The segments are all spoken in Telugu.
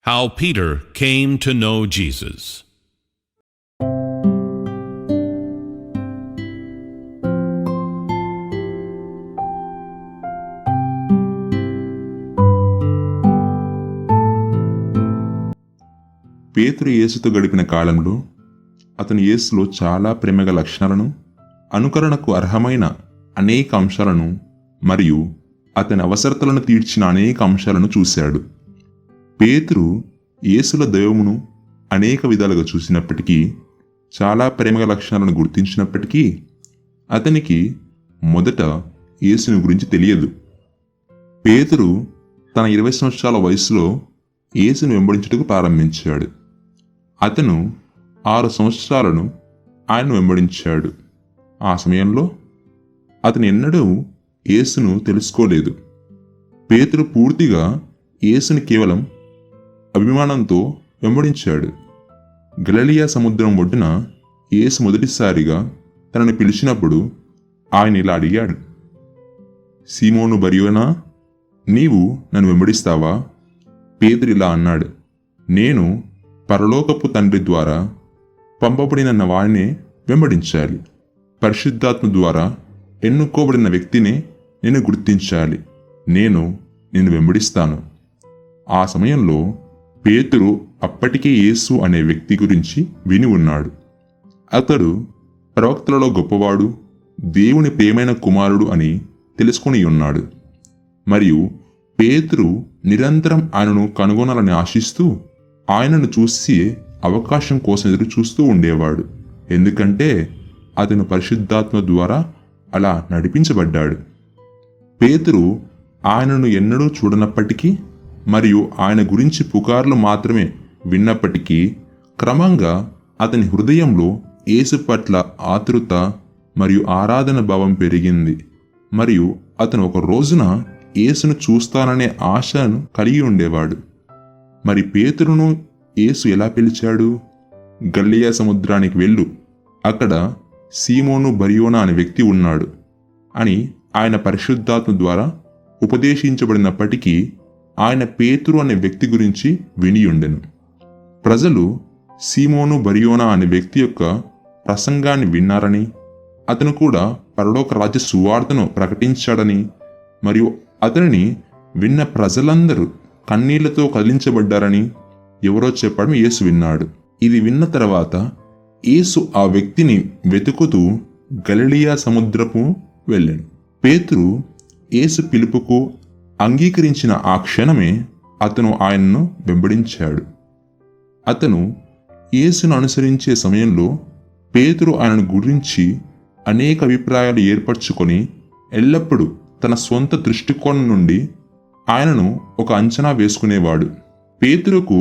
How Peter came to know Jesus. పేతురు యేసుతో గడిపిన కాలంలో అతను యేసులో చాలా ప్రేమగల లక్షణాలను, అనుకరణకు అర్హమైన అనేక అంశాలను మరియు అతని అవసరతలను తీర్చిన అనేక అంశాలను చూశాడు. పేతురు యేసుల దైవమును అనేక విధాలుగా చూసినప్పటికీ, చాలా ప్రేమగల లక్షణాలను గుర్తించినప్పటికీ అతనికి మొదట యేసుని గురించి తెలియదు. పేతురు తన 20 సంవత్సరాల వయసులో యేసును వెంబడించుటకు ప్రారంభించాడు. అతను 6 సంవత్సరాలను ఆయన్ను వెంబడించాడు. ఆ సమయంలో అతను ఎన్నడూ యేసును తెలుసుకోలేదు. పేతురు పూర్తిగా యేసుని కేవలం అభిమానంతో వెంబడించాడు. గలిలయ సముద్రం ఒడ్డున యేసు మొదటిసారిగా తనని పిలిచినప్పుడు ఆయన ఇలా అడిగాడు, సీమోను బర్యోనా, నీవు నన్ను వెంబడిస్తావా? పేతురు ఇలా అన్నాడు, నేను పరలోకపు తండ్రి ద్వారా పంపబడిన వాడినే వెంబడించాలి. పరిశుద్ధాత్మ ద్వారా ఎన్నుకోబడిన వ్యక్తిని నేను గుర్తించాలి. నేను నిన్ను వెంబడిస్తాను. ఆ సమయంలో పేతురు అప్పటికే యేసు అనే వ్యక్తి గురించి విని ఉన్నాడు. అతడు ప్రవక్తలలో గొప్పవాడు, దేవుని ప్రియమైన కుమారుడు అని తెలుసుకొని ఉన్నాడు. మరియు పేతురు నిరంతరం ఆయనను కనుగొనాలని ఆశిస్తూ ఆయనను చూసి అవకాశం కోసం ఎదురు చూస్తూ ఉండేవాడు. ఎందుకంటే అతను పరిశుద్ధాత్మ ద్వారా అలా నడిపించబడ్డాడు. పేతురు ఆయనను ఎన్నడూ చూడనప్పటికీ మరియు ఆయన గురించి పుకార్లు మాత్రమే విన్నప్పటికీ క్రమంగా అతని హృదయంలో యేసు పట్ల ఆతృత మరియు ఆరాధన భావం పెరిగింది. మరియు అతను ఒక రోజున యేసును చూస్తాననే ఆశను కలిగి ఉండేవాడు. మరి పేతురును యేసు ఎలా పిలిచాడు? గలిలయ సముద్రానికి వెళ్ళు, అక్కడ సీమోను బర్యోనా అనే వ్యక్తి ఉన్నాడు అని ఆయన పరిశుద్ధాత్మ ద్వారా ఉపదేశించబడినప్పటికీ ఆయన పేతురు అనే వ్యక్తి గురించి విని ఉండెను. ప్రజలు సీమోను బర్యోనా అనే వ్యక్తి యొక్క ప్రసంగాన్ని విన్నారని, అతను కూడా పరలోక రాజ్య సువార్తను ప్రకటించాడని మరియు అతనిని విన్న ప్రజలందరూ కన్నీళ్లతో కదిలించబడ్డారని ఎవరో చెప్పడం యేసు విన్నాడు. ఇది విన్న తర్వాత యేసు ఆ వ్యక్తిని వెతుకుతూ గలిలయ సముద్రపు వెళ్ళాడు. పేతురు యేసు పిలుపుకు అంగీకరించిన ఆ క్షణమే అతను ఆయన్ను వెంబడించాడు. అతను యేసును అనుసరించే సమయంలో పేతురు ఆయన గురించి అనేక అభిప్రాయాలు ఏర్పరచుకొని ఎల్లప్పుడూ తన సొంత దృష్టికోణం నుండి ఆయనను ఒక అంచనా వేసుకునేవాడు. పేతురుకు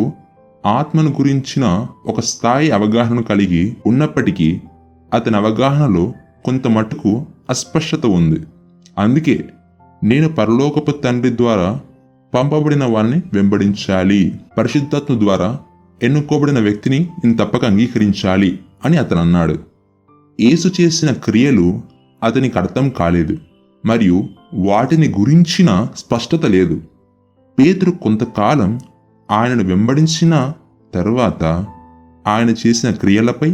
ఆత్మను గురించిన ఒక స్థాయి అవగాహన కలిగి ఉన్నప్పటికీ అతని అవగాహనలో కొంత మటుకు అస్పష్టత ఉంది. అందుకే నేను పరలోకపు తండ్రి ద్వారా పంపబడిన వారిని వెంబడించాలి, పరిశుద్ధాత్మ ద్వారా ఎన్నుకోబడిన వ్యక్తిని నేను తప్పక అంగీకరించాలి అని అతను అన్నాడు. యేసు చేసిన క్రియలు అతనికి అర్థం కాలేదు మరియు వాటిని గురించిన స్పష్టత లేదు. పేతురు కొంతకాలం ఆయనను వెంబడించిన తరువాత ఆయన చేసిన క్రియలపై,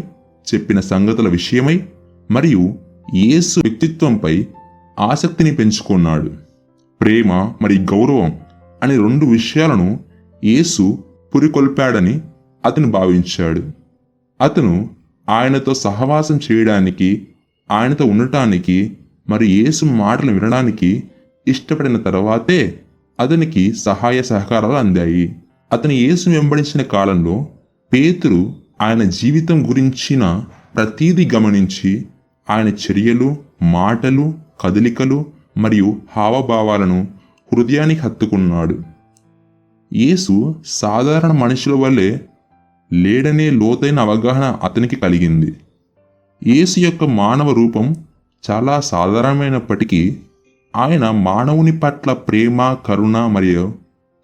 చెప్పిన సంగతుల విషయమై మరియు యేసు వ్యక్తిత్వంపై ఆసక్తిని పెంచుకున్నాడు. ప్రేమ మరియు గౌరవం అనే 2 విషయాలను యేసు పురికొల్పాడని అతను భావించాడు. అతను ఆయనతో సహవాసం చేయడానికి, ఆయనతో ఉండటానికి మరియు యేసు మాటలు వినడానికి ఇష్టపడిన తర్వాతే అతనికి సహాయ సహకారాలు అందాయి. అతను యేసును వెంబడించిన కాలంలో పేతురు ఆయన జీవితం గురించిన ప్రతీది గమనించి ఆయన చర్యలు, మాటలు, కదలికలు మరియు హావభావాలను హృదయానికి హత్తుకున్నాడు. యేసు సాధారణ మనుషుల వల్లే లేడనే లోతైన అవగాహన అతనికి కలిగింది. యేసు యొక్క మానవ రూపం చాలా సాధారణమైనప్పటికీ ఆయన మానవుని పట్ల ప్రేమ, కరుణ మరియు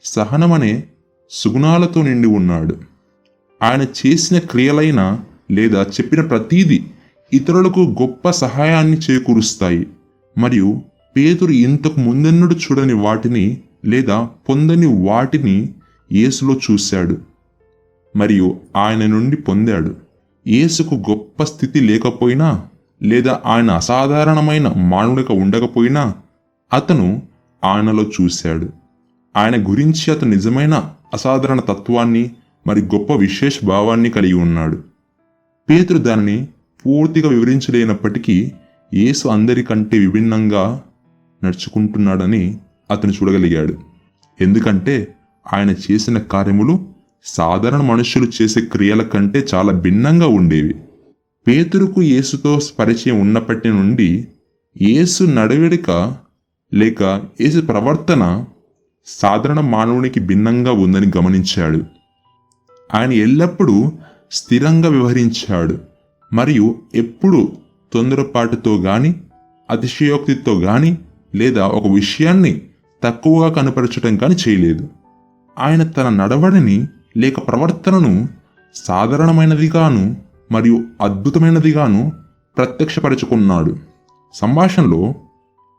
సహనమనే సుగుణాలతో నిండి ఉన్నాడు. ఆయన చేసిన క్రియలైన లేదా చెప్పిన ప్రతీది ఇతరులకు గొప్ప సహాయాన్ని చేకూరుస్తాయి మరియు పేతురు ఇంతకు ముందెన్నడూ చూడని వాటిని లేదా పొందని వాటిని యేసులో చూశాడు మరియు ఆయన నుండి పొందాడు. యేసుకు గొప్ప స్థితి లేకపోయినా లేదా ఆయన అసాధారణమైన మానవుడిగా ఉండకపోయినా అతను ఆయనలో చూశాడు. ఆయన గురించి అతను నిజమైన అసాధారణ తత్వాన్ని మరి గొప్ప విశేష భావాన్ని కలిగి ఉన్నాడు. పేతురు దానిని పూర్తిగా వివరించలేనప్పటికీ యేసు అందరికంటే విభిన్నంగా నడుచుకుంటున్నాడని అతను చూడగలిగాడు. ఎందుకంటే ఆయన చేసిన కార్యములు సాధారణ మనుషులు చేసే క్రియల కంటే చాలా భిన్నంగా ఉండేవి. పేతురుకు యేసుతో పరిచయం ఉన్నప్పటి నుండి యేసు నడవడిక లేక యేసు ప్రవర్తన సాధారణ మానవునికి భిన్నంగా ఉందని గమనించాడు. ఆయన ఎల్లప్పుడూ స్థిరంగా వ్యవహరించాడు మరియు ఎప్పుడూ తొందరపాటుతో గాని అతిశయోక్తితో గాని లేదా ఒక విషయాన్ని తక్కువగా కనపరచడం కానీ చేయలేదు. ఆయన తన నడవడిని లేక ప్రవర్తనను సాధారణమైనదిగాను మరియు అద్భుతమైనదిగాను ప్రత్యక్షపరచుకున్నాడు. సంభాషణలో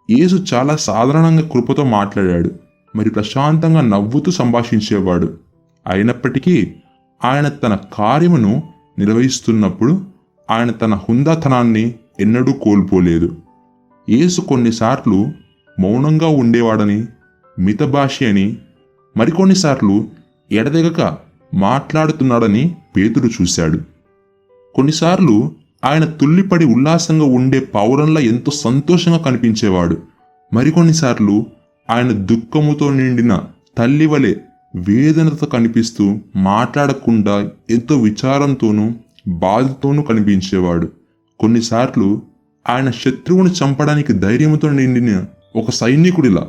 యేసు చాలా సాధారణంగా కృపతో మాట్లాడాడు మరి ప్రశాంతంగా నవ్వుతూ సంభాషించేవాడు. అయినప్పటికీ ఆయన తన కార్యమును నిర్వహిస్తున్నప్పుడు ఆయన తన హుందాతనాన్ని ఎన్నడూ కోల్పోలేదు. యేసు కొన్నిసార్లు మౌనంగా ఉండేవాడని, మితభాషి అని, మరికొన్నిసార్లు ఎడతెగక మాట్లాడుతున్నాడని పేతురు చూశాడు. కొన్నిసార్లు ఆయన తుల్లిపడి ఉల్లాసంగా ఉండే పౌరంలా ఎంతో సంతోషంగా కనిపించేవాడు. మరికొన్నిసార్లు ఆయన దుఃఖముతో నిండిన తల్లి వలె వేదనతో కనిపిస్తూ మాట్లాడకుండా ఎంతో విచారంతోనూ బాధతోనూ కనిపించేవాడు. కొన్నిసార్లు ఆయన శత్రువును చంపడానికి ధైర్యంతో నిండిన ఒక సైనికుడిలా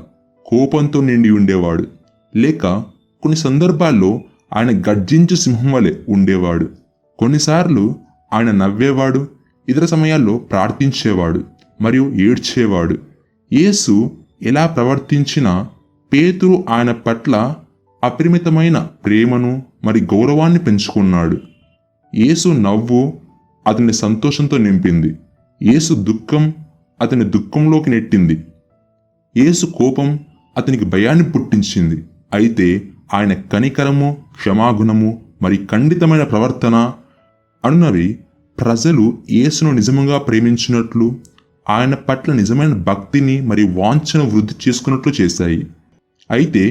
కోపంతో నిండి ఉండేవాడు. లేక కొన్ని సందర్భాల్లో ఆయన గర్జించు సింహం వలె ఉండేవాడు. కొన్నిసార్లు ఆయన నవ్వేవాడు, ఇతర సమయాల్లో ప్రార్థించేవాడు మరియు ఏడ్చేవాడు. యేసు ఎలా ప్రవర్తించినా పేతురు ఆయన పట్ల అపరిమితమైన ప్రేమను మరి గౌరవాన్ని పెంచుకున్నాడు. యేసు నవ్వు అతని సంతోషంతో నింపింది. యేసు దుఃఖం అతని దుఃఖంలోకి నెట్టింది. యేసు కోపం అతనికి భయాన్ని పుట్టించింది. అయితే ఆయన కనికరము, క్షమాగుణము మరి ఖండితమైన ప్రవర్తన అన్నవి ప్రజలు యేసును నిజంగా ప్రేమించినట్లు, ఆయన పట్ల నిజమైన భక్తిని మరియు వాంఛను వృద్ధి చేసుకున్నట్లు చేశాయి. అయితే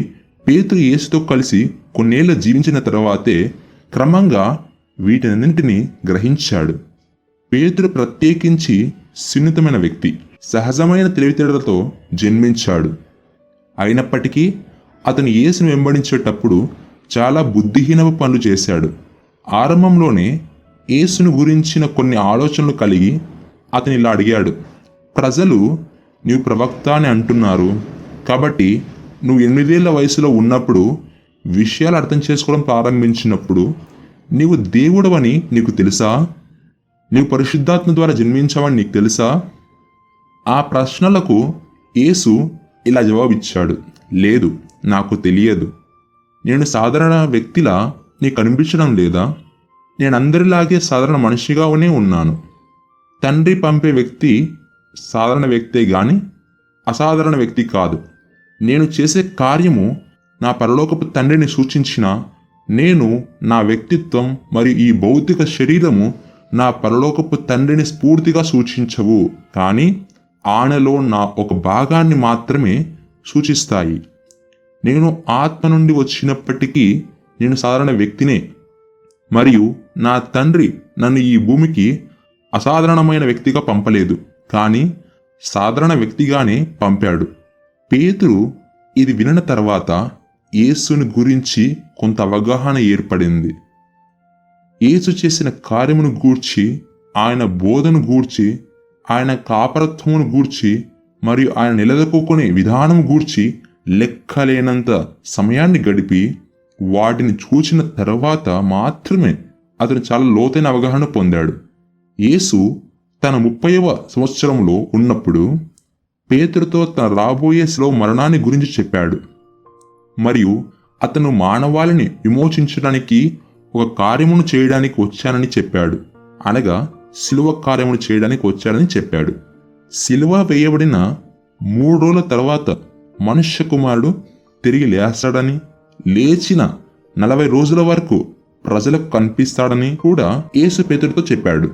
పేతురు యేసుతో కలిసి కొన్నేళ్లు జీవించిన తర్వాతే క్రమంగా వీటన్నింటినీ గ్రహించాడు. పేతురు ప్రత్యేకించి సున్నితమైన వ్యక్తి, సహజమైన తెలివితేటలతో జన్మించాడు. అయినప్పటికీ అతను యేసును వెంబడించేటప్పుడు చాలా బుద్ధిహీనపు పనులు చేశాడు. ఆరంభంలోనే యేసును గురించిన కొన్ని ఆలోచనలు కలిగి అతను ఇలా అడిగాడు: ప్రజలు నీవు ప్రవక్త అని అంటున్నారు, కాబట్టి నువ్వు 8 ఏళ్ల వయసులో ఉన్నప్పుడు విషయాలు అర్థం చేసుకోవడం ప్రారంభించినప్పుడు నీవు దేవుడవని నీకు తెలుసా? నీవు పరిశుద్ధాత్మ ద్వారా జన్మించావని నీకు తెలుసా? ఆ ప్రశ్నలకు యేసు ఇలా జవాబిచ్చాడు: లేదు, నాకు తెలియదు. నేను సాధారణ వ్యక్తిలా నీకు అనిపించడం లేదా? నేను అందరిలాగే సాధారణ మనిషిగానే ఉన్నాను. తండ్రి పంపే వ్యక్తి సాధారణ వ్యక్తే గాని అసాధారణ వ్యక్తి కాదు. నేను చేసే కార్యము నా పరలోకపు తండ్రిని సూచించిన నేను నా వ్యక్తిత్వం మరియు ఈ భౌతిక శరీరము నా పరలోకపు తండ్రిని స్ఫూర్తిగా సూచించవు, కానీ ఆయనలో నా ఒక భాగాన్ని మాత్రమే సూచిస్తాయి. నేను ఆత్మ నుండి వచ్చినప్పటికీ నేను సాధారణ వ్యక్తినే మరియు నా తండ్రి నన్ను ఈ భూమికి అసాధారణమైన వ్యక్తిగా పంపలేదు, కానీ సాధారణ వ్యక్తిగానే పంపాడు. పేతురు ఇది వినిన తర్వాత యేసుని గురించి కొంత అవగాహన ఏర్పడింది. యేసు చేసిన కార్యమును గూర్చి, ఆయన బోధను గూర్చి, ఆయన కాపరత్వమును గూర్చి మరియు ఆయన నిలదొక్కునే విధానం గూర్చి లెక్కలేనంత సమయాన్ని గడిపి వాటిని చూచిన తర్వాత మాత్రమే అతను చాలా లోతైన అవగాహన పొందాడు. యేసు తన 30వ సంవత్సరంలో ఉన్నప్పుడు పేతురుతో తన రాబోయే శిలువ మరణాన్ని గురించి చెప్పాడు మరియు అతను మానవాళిని విమోచించడానికి ఒక కార్యమును చేయడానికి వచ్చానని చెప్పాడు. అనగా శిలువ కార్యమును చేయడానికి వచ్చాడని చెప్పాడు. శిలువ వేయబడిన 3 రోజుల తర్వాత మనుష్య కుమారుడు తిరిగి లేస్తాడని, లేచిన 40 రోజుల వరకు ప్రజలకు కనిపిస్తాడని కూడా యేసు పేతురుతో చెప్పాడు.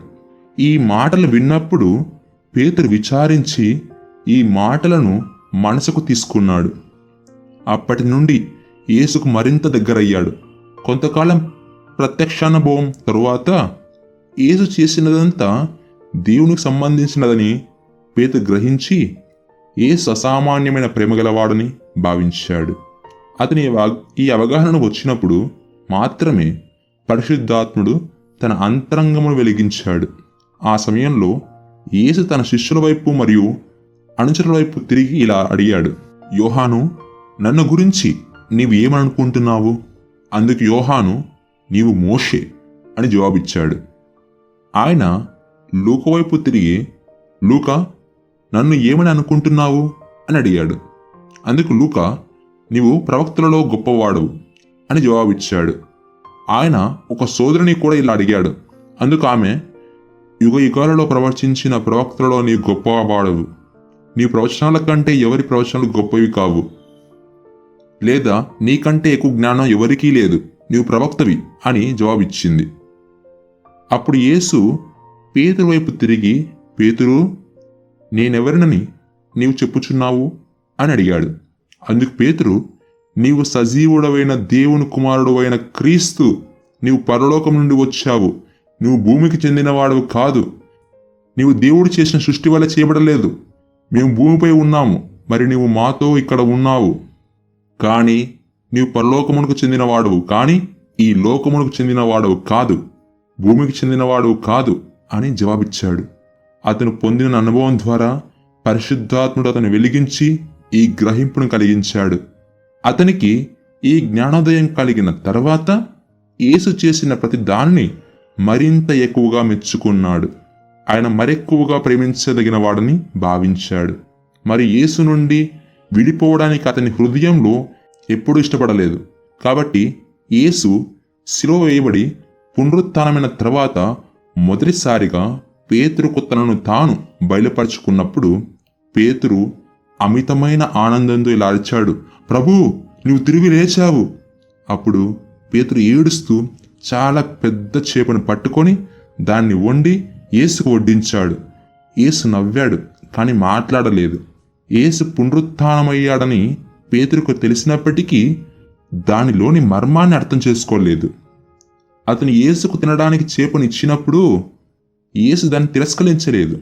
ఈ మాటలు విన్నప్పుడు పేతురు విచారించి ఈ మాటలను మనసుకు తీసుకున్నాడు. అప్పటి నుండి యేసుకు మరింత దగ్గరయ్యాడు. కొంతకాలం ప్రత్యక్షానుభవం తరువాత యేసు చేసినదంతా దేవునికి సంబంధించినదని పేతురు గ్రహించి యేసు అసామాన్యమైన ప్రేమగలవాడని భావించాడు. అతని ఈ అవగాహన వచ్చినప్పుడు మాత్రమే పరిశుద్ధాత్ముడు తన అంతరంగమును వెలిగించాడు. ఆ సమయంలో యేసు తన శిష్యుల వైపు మరియు అనుచరుల వైపు తిరిగి ఇలా అడిగాడు, యోహాను, నన్ను గురించి నీవు ఏమనుకుంటున్నావు? అందుకు యోహాను, నీవు మోషే అని జవాబిచ్చాడు. ఆయన లూకా వైపు తిరిగి, లూకా, నన్ను ఏమని అనుకుంటున్నావు అని అడిగాడు. అందుకు లూకా, నీవు ప్రవక్తలలో గొప్పవాడు అని జవాబిచ్చాడు. ఆయన ఒక సోదరుని కూడా ఇలా అడిగాడు. అందుకు ఆమె, యుగ యుగాలలో ప్రవచించిన ప్రవక్తలలో నీవు గొప్పవాడవు. నీ ప్రవచనాల కంటే ఎవరి ప్రవచనాలు గొప్పవి కావు, లేదా నీకంటే ఎక్కువ జ్ఞానం ఎవరికీ లేదు, నీవు ప్రవక్తవి అని జవాబిచ్చింది. అప్పుడు యేసు పేతురు వైపు తిరిగి, పేతురు, నేనెవరినని నీవు చెప్పుచున్నావు అని అడిగాడు. అందుకు పేతురు, నీవు సజీవుడవైన దేవుని కుమారుడు అయిన క్రీస్తు, నీవు పరలోకం నుండి వచ్చావు, నువ్వు భూమికి చెందినవాడవు కాదు, నీవు దేవుడు చేసిన సృష్టి వల్ల చేయబడలేదు, మేము భూమిపై ఉన్నాము, మరి నీవు మాతో ఇక్కడ ఉన్నావు, కానీ నీవు పరలోకమునకు చెందినవాడవు, కానీ ఈ లోకమునకు చెందినవాడవు కాదు, భూమికి చెందినవాడవు కాదు అని జవాబిచ్చాడు. అతను పొందిన అనుభవం ద్వారా పరిశుద్ధాత్ముడు అతను వెలిగించి ఈ గ్రహింపును కలిగించాడు. అతనికి ఈ జ్ఞానోదయం కలిగిన తర్వాత యేసు చేసిన ప్రతి దాన్ని మరింత ఎక్కువగా మెచ్చుకున్నాడు. ఆయన మరెక్కువగా ప్రేమించదగిన వాడని భావించాడు. మరి యేసు నుండి విడిపోవడానికి అతని హృదయంలో ఎప్పుడూ ఇష్టపడలేదు. కాబట్టి యేసు శిలువ వేయబడి పునరుత్థానమైన తర్వాత మొదటిసారిగా పేతురుకు తనను తాను బయలుపరుచుకున్నప్పుడు పేతురు అమితమైన ఆనందంతో ఇలా అరిచాడు, ప్రభూ, నువ్వు తిరిగి లేచావు. అప్పుడు పేతురు ఏడుస్తూ చాలా పెద్ద చేపను పట్టుకొని దాన్ని వండి యేసుకు వడ్డించాడు. యేసు నవ్వాడు, కానీ మాట్లాడలేదు. యేసు పునరుత్థానమయ్యాడని పేతురుకు తెలిసినప్పటికీ దానిలోని మర్మాన్ని అర్థం చేసుకోలేదు. అతను యేసుకు తినడానికి చేపను ఇచ్చినప్పుడు యేసు దాన్ని తిరస్కరించలేదు,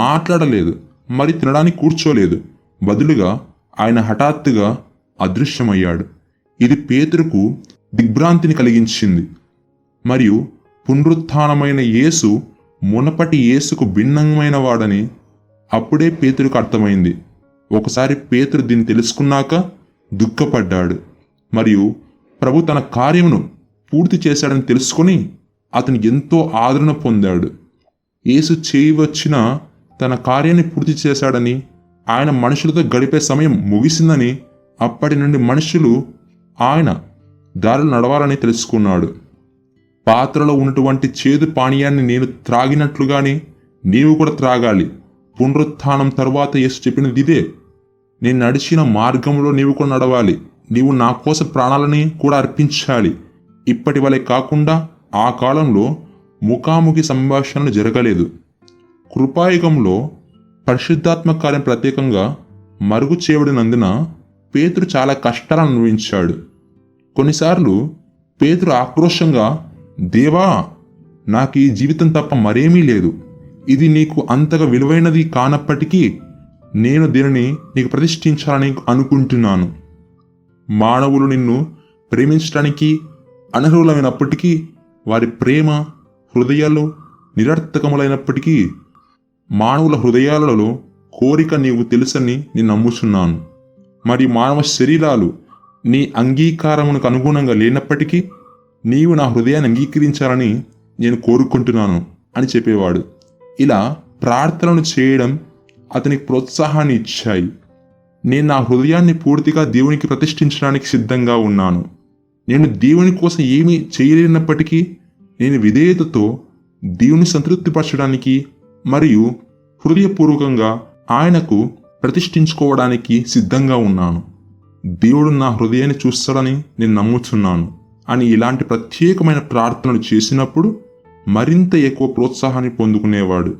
మాట్లాడలేదు, మరి తినడానికి కూర్చోలేదు. బదులుగా ఆయన హఠాత్తుగా అదృశ్యమయ్యాడు. ఇది పేతురుకు దిగ్భ్రాంతిని కలిగించింది. మరియు పునరుత్థానమైన యేసు మునపటి యేసుకు భిన్నమైన వాడని అప్పుడే పేతురుకు అర్థమైంది. ఒకసారి పేతురు దీన్ని తెలుసుకున్నాక దుఃఖపడ్డాడు. మరియు ప్రభు తన కార్యమును పూర్తి చేశాడని తెలుసుకుని అతను ఎంతో ఆదరణ పొందాడు. యేసు చేయవచ్చిన తన కార్యాన్ని పూర్తి చేశాడని, ఆయన మనుషులతో గడిపే సమయం ముగిసిందని, అప్పటి నుండి మనుషులు ఆయన దారిలో నడవాలని తెలుసుకున్నాడు. పాత్రలో ఉన్నటువంటి చేదు పానీయాన్ని నేను త్రాగినట్లుగానే నీవు కూడా త్రాగాలి. పునరుత్థానం తరువాత యేసు చెప్పినది ఇదే. నేను నడిచిన మార్గంలో నీవు కూడా నడవాలి. నీవు నా కోసం ప్రాణాలని కూడా అర్పించాలి. ఇప్పటి వలె కాకుండా ఆ కాలంలో ముఖాముఖి సంభాషణలు జరగలేదు. కృపాయుగంలో పరిశుద్ధాత్మ కార్యం ప్రత్యేకంగా మరుగు చేయబడినందున పేతురు చాలా కష్టాలను అనుభవించాడు. కొన్నిసార్లు పేతురు ఆక్రోశంగా, దేవా, నాకు ఈ జీవితం తప్ప మరేమీ లేదు, ఇది నీకు అంతగా విలువైనది కానప్పటికీ నేను దీనిని నీకు ప్రతిష్ఠించాలని అనుకుంటున్నాను. మానవులు నిన్ను ప్రేమించడానికి అనర్హులమైనప్పటికీ వారి ప్రేమ హృదయాలు నిరర్థకములైనప్పటికీ మానవుల హృదయాలలో కోరిక నీవు తెలుసని నేను నమ్ముచున్నాను. మరి మానవ శరీరాలు నీ అంగీకారమునకు అనుగుణంగా లేనప్పటికీ నీవు నా హృదయాన్ని అంగీకరించాలని నేను కోరుకుంటున్నాను అని చెప్పేవాడు. ఇలా ప్రార్థనలు చేయడం అతనికి ప్రోత్సాహాన్ని ఇచ్చాయి. నేను నా హృదయాన్ని పూర్తిగా దేవునికి ప్రతిష్ఠించడానికి సిద్ధంగా ఉన్నాను. నేను దేవుని కోసం ఏమీ చేయలేనప్పటికీ నేను విధేయతతో దేవుని సంతృప్తిపరచడానికి మరియు హృదయపూర్వకంగా ఆయనకు ప్రతిష్ఠించుకోవడానికి సిద్ధంగా ఉన్నాను. దేవుడు నా హృదయాన్ని చూస్తాడని నేను నమ్ముచున్నాను అని ఇలాంటి ప్రత్యేకమైన ప్రార్థనలు చేసినప్పుడు మరింత ఎక్కువ ప్రోత్సాహాన్ని పొందుకునేవాడు.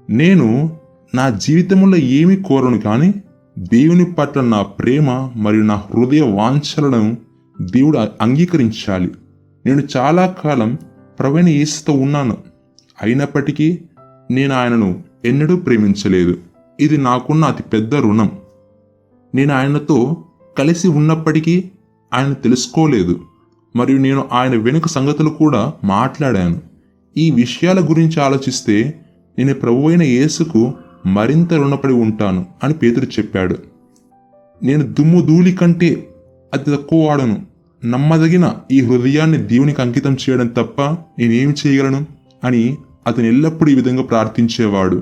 నేను నా జీవితంలో ఏమీ కోరను, కానీ దేవుని పట్ల నా ప్రేమ మరియు నా హృదయ వాంఛలను దేవుడు అంగీకరించాలి. నేను చాలా కాలం ప్రభువైన యేసుతో ఉన్నాను, అయినప్పటికీ నేను ఆయనను ఎన్నడూ ప్రేమించలేదు. ఇది నాకున్న అతి పెద్ద రుణం. నేను ఆయనతో కలిసి ఉన్నప్పటికీ ఆయన తెలుసుకోలేదు, మరియు నేను ఆయన వెనుక సంగతులు కూడా మాట్లాడాను. ఈ విషయాల గురించి ఆలోచిస్తే నేను ప్రభువైన యేసుకు మరింత రుణపడి ఉంటాను అని పేతురు చెప్పాడు. నేను దుమ్ము ధూళి కంటే అతి తక్కువ వాడను. నమ్మదగిన ఈ హృదయాన్ని దేవునికి అంకితం చేయడం తప్ప నేనేమి చేయగలను అని అతను ఎల్లప్పుడూ ఈ విధంగా ప్రార్థించేవాడు.